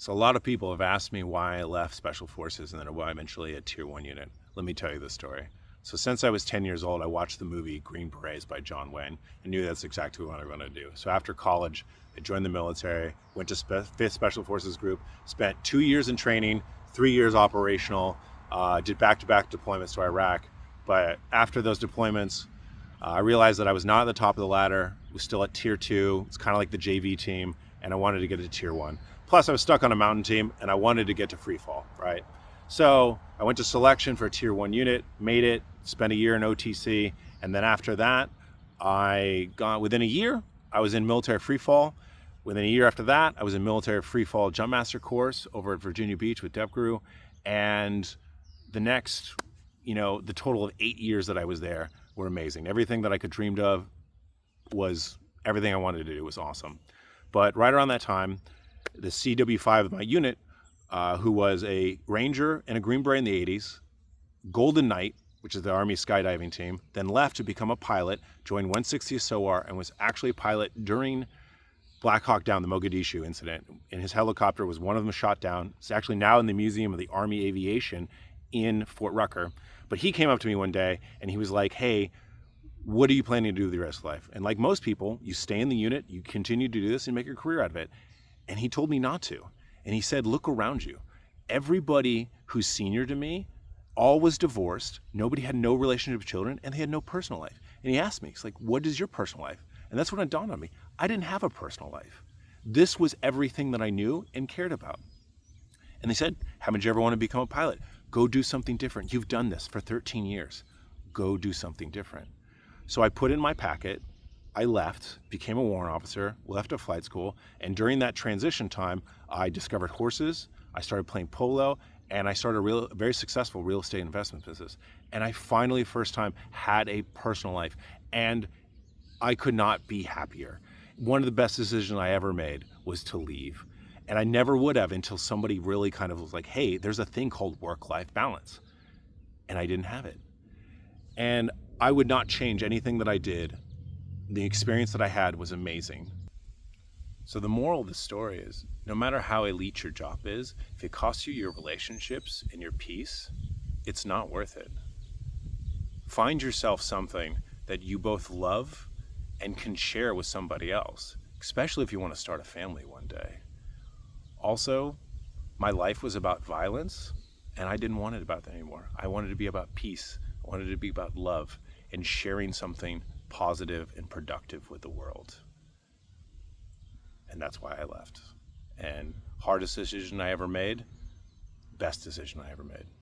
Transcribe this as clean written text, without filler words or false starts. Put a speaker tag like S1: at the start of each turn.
S1: So a lot of people have asked me why I left Special Forces and then why eventually a Tier 1 unit. Let me tell you the story. So since I was 10 years old, I watched the movie Green Berets by John Wayne and knew that's exactly what I wanted to do. So after college, I joined the military, went to 5th Special Forces Group, spent 2 years in training, 3 years operational, did back-to-back deployments to Iraq. But after those deployments, I realized that I was not at the top of the ladder, was still at Tier 2. It's kind of like the JV team, and I wanted to get to Tier 1. Plus, I was stuck on a mountain team, and I wanted to get to free fall, right? So I went to selection for a Tier 1 unit, made it, spent a year in OTC, and then after that, within a year, I was in military free fall. Within a year after that, I was in military free fall jump master course over at Virginia Beach with DevGru, and the next, the total of 8 years that I was there were amazing. Everything that I could dreamed of was everything I wanted to do was awesome. But right around that time, the CW5 of my unit, who was a Ranger and a Green Beret in the 80s, Golden Knight, which is the Army skydiving team, then left to become a pilot, joined 160th SOAR, and was actually a pilot during Black Hawk Down, the Mogadishu incident. And his helicopter was one of them shot down. It's actually now in the Museum of the Army Aviation in Fort Rucker. But he came up to me one day and he was like, hey, what are you planning to do with your rest of life? And like most people, you stay in the unit, you continue to do this and make your career out of it. And he told me not to. And he said, look around you. Everybody who's senior to me, all was divorced. Nobody had no relationship with children, and they had no personal life. And he asked me, he's like, what is your personal life? And that's when it dawned on me. I didn't have a personal life. This was everything that I knew and cared about. And they said, haven't you ever wanted to become a pilot? Go do something different. You've done this for 13 years. Go do something different. So I put in my packet, I left, became a warrant officer, left a flight school, and during that transition time, I discovered horses, I started playing polo, and I started a very successful real estate investment business. And I finally, first time, had a personal life, and I could not be happier. One of the best decisions I ever made was to leave. And I never would have until somebody really kind of was like, hey, there's a thing called work-life balance. And I didn't have it. And I would not change anything that I did. The experience that I had was amazing. So the moral of the story is, no matter how elite your job is, if it costs you your relationships and your peace, it's not worth it. Find yourself something that you both love and can share with somebody else, especially if you want to start a family one day. Also, my life was about violence, and I didn't want it about that anymore. I wanted to be about peace. I wanted it to be about love and sharing something positive and productive with the world. And that's why I left. And hardest decision I ever made, best decision I ever made.